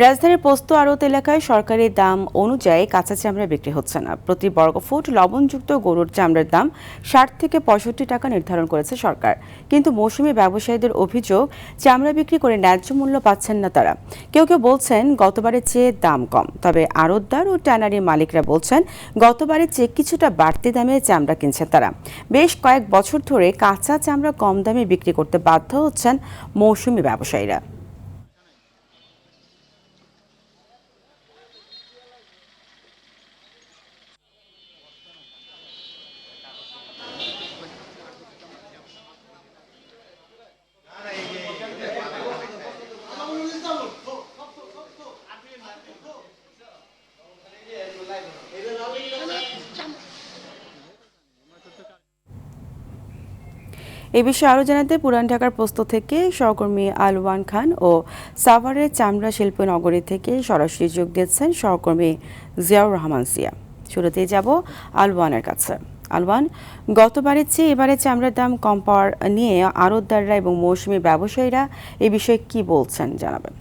রাজধানীর পোস্ত আড়ত এলাকায় সরকারি দাম অনুযায়ী কাঁচা চামড়া বিক্রি হচ্ছে না। প্রতি বর্গফুট লবণযুক্ত গরুর চামড়ার দাম ৬০ থেকে ৬৫ টাকা নির্ধারণ করেছে সরকার। কিন্তু মৌসুমি ব্যবসায়ীদের অভিযোগ, চামড়া বিক্রি করে ন্যায্য মূল্য পাচ্ছেন না তারা। কেউ কেউ বলছেন গতবারের চেয়ে দাম কম, তবে আড়তদার ও ট্যানারি মালিকরা বলছেন গতবারের চেয়ে কিছুটা বাড়তি দামে চামড়া কিনছেন তারা। বেশ কয়েক বছর ধরে কাঁচা চামড়া কম দামে বিক্রি করতে বাধ্য হচ্ছেন মৌসুমি ব্যবসায়ীরা। এ বিষয়ে আরও জানাতে পুরান ঢাকার পোস্ত থেকে সহকর্মী আলওয়ান খান ও সাভারের চামড়া শিল্প নগরী থেকে সরাসরি যোগ দিচ্ছেন সহকর্মী জিয়াউর রহমান জিয়া। শুরুতেই যাব আলওয়ানের কাছে। আলওয়ান, গতবারের চেয়ে এবারে চামড়ার দাম কম পাওয়ার নিয়ে আড়তদাররা এবং মৌসুমি ব্যবসায়ীরা এ বিষয়ে কি বলছেন জানাবেন।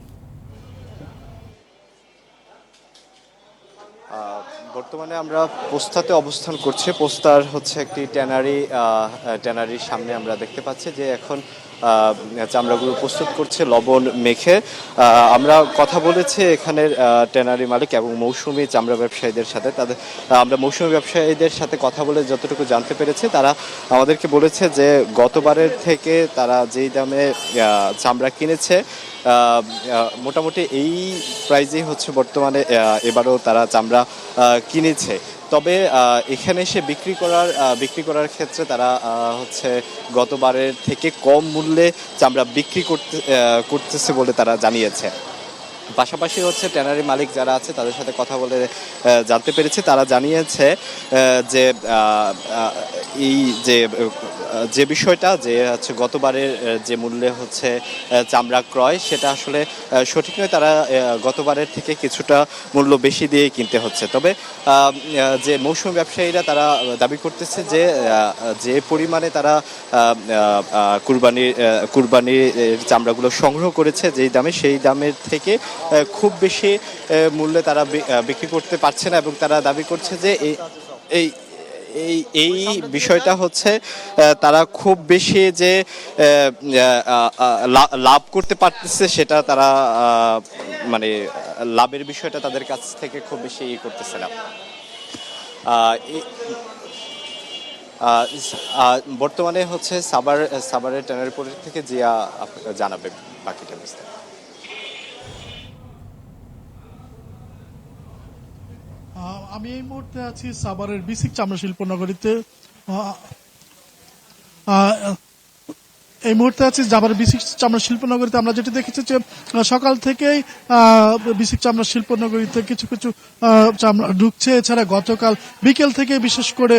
বর্তমানে আমরা পোস্তাতে অবস্থান করছি। পোস্তার হচ্ছে একটি ট্যানারির সামনে আমরা দেখতে পাচ্ছি যে এখন চামড়াগুলো প্রস্তুত করছে লবণ মেখে। আমরা কথা বলেছি এখানের ট্যানারি মালিক এবং মৌসুমি চামড়া ব্যবসায়ীদের সাথে। আমরা মৌসুমি ব্যবসায়ীদের সাথে কথা বলে যতটুকু জানতে পেরেছি, তারা আমাদেরকে বলেছে যে গতবারের থেকে তারা যেই দামে চামড়া কিনেছে মোটামুটি এই প্রাইজেই হচ্ছে বর্তমানে এবারও তারা চামড়া কিনেছে। তবে এখানে এসে বিক্রি করার ক্ষেত্রে তারা হচ্ছে গতবারের থেকে কম মূল্যে চামড়া বিক্রি করতেছে বলে তারা জানিয়েছে। পাশাপাশি হচ্ছে ট্যানারি মালিক যারা আছে তাদের সাথে কথা বলে জানতে পেরেছি, তারা জানিয়েছে যে এই যে বিষয়টা যে হচ্ছে গতবারের যে মূল্যে হচ্ছে চামড়া ক্রয়, সেটা আসলে সঠিক নয়। তারা গতবারের থেকে কিছুটা মূল্য বেশি দিয়ে কিনতে হচ্ছে। তবে যে মৌসুমি ব্যবসায়ীরা তারা দাবি করতেছে যে পরিমাণে তারা কুরবানির চামড়াগুলো সংগ্রহ করেছে যেই দামে, সেই দামের থেকে খুব বেশি মূল্যে তারা বিক্রি করতে পারছে না এবং তারা দাবি করছে যে এই বিষয়টা হচ্ছে তারা খুব বেশি যে লাভ করতে পারতেছে সেটা তারা মানে লাভের বিষয়টা তাদের কাছ থেকে খুব বেশি করতেছে না। বর্তমানে হচ্ছে সাভারের ট্যানারি প্রজেক্ট থেকে জিয়া জানাবে বাকিটা বিস্তারিত। আমি এই মুহূর্তে আছি সাভারের বিসিক চামড়া শিল্প নগরীতে। এই মুহূর্তে আছি সাভারের বিসিক চামড়া শিল্পনগরীতে। আমরা যেটি দেখেছি যে সকাল থেকেই বিসিক চামড়া শিল্পনগরীতে কিছু কিছু চামড়া ঢুকছে। এছাড়া গতকাল বিকেল থেকে বিশেষ করে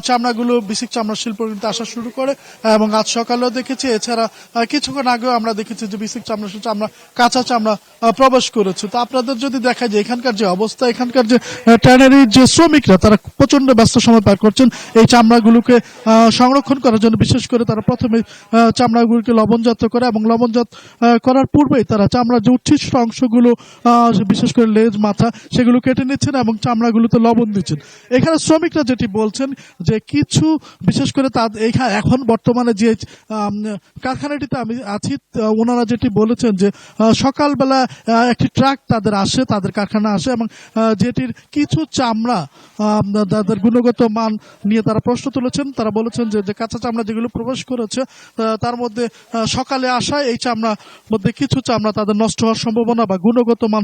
চামড়াগুলো বিসিক চামড়া শিল্পনগরীতে আসা শুরু করে এবং আজ সকালেও দেখেছি। এছাড়া কিছুক্ষণ আগেও আমরা দেখেছি যে বিসিক চামড়া কাঁচা চামড়া প্রবেশ করেছে। তো আপনাদের যদি দেখা যায় এখানকার যে অবস্থা, এখানকার যে ট্যানারির যে শ্রমিকরা তারা প্রচন্ড ব্যস্ত সময় পার করছেন এই চামড়াগুলোকে সংরক্ষণ করার জন্য। বিশেষ করে তারা প্রথমে চামড়াগুলোকে লবণজাত করে এবং লবণজাত করার পূর্বেই তারা চামড়ার যে উচ্ছিষ্ট অংশগুলো বিশেষ করে লেজ মাথা সেগুলো কেটে নিচ্ছেন এবং চামড়াগুলোতে লবণ দিচ্ছেন। এখানে শ্রমিকরা যেটি বলছেন যে কিছু বিশেষ করে এখন বর্তমানে যে কারখানাটিতে আমি আছি ওনারা যেটি বলেছেন যে সকালবেলা একটি ট্রাক তাদের কারখানা আসে এবং যেটির কিছু চামড়া তাদের গুণগত মান নিয়ে তারা প্রশ্ন তুলেছেন। তারা বলেছেন যে কাঁচা চামড়া যেগুলো প্রবেশ করেছে তার মধ্যে সকালে আসায় এই চামড়ার মধ্যে কিছু চামড়া তাদের নষ্ট হওয়ার সম্ভাবনা বা গুণগত মান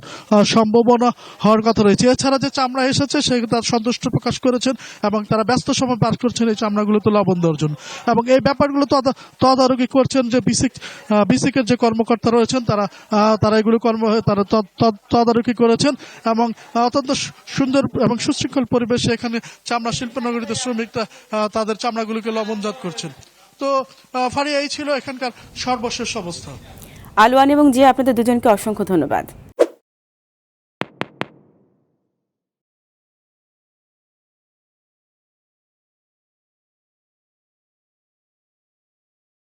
সম্ভাবনা হওয়ার কথা রয়েছে। এছাড়া যে চামড়া এসেছে সে তার সন্তুষ্ট প্রকাশ করেছেন এবং তারা ব্যস্ত সময় পার করছেন এই চামড়াগুলোতে লবণ দেওয়ার জন্য এবং এই ব্যাপারগুলো তদারকি করছেন যে বিসিকের যে কর্মকর্তা রয়েছেন তারা এগুলো তারা তদারকি করেছেন এবং অত্যন্ত সুন্দর এবং সুশৃঙ্খল পরিবেশে এখানে চামড়া শিল্পনগরীতে শ্রমিকরা তাদের চামড়াগুলোকে লবণজাত করছেন। তো ফারিয়া, এই ছিল এখানকার সর্বশেষ অবস্থা। আলওয়ান এবং জিয়া, আপনাদের দুজনকে অসংখ্য ধন্যবাদ।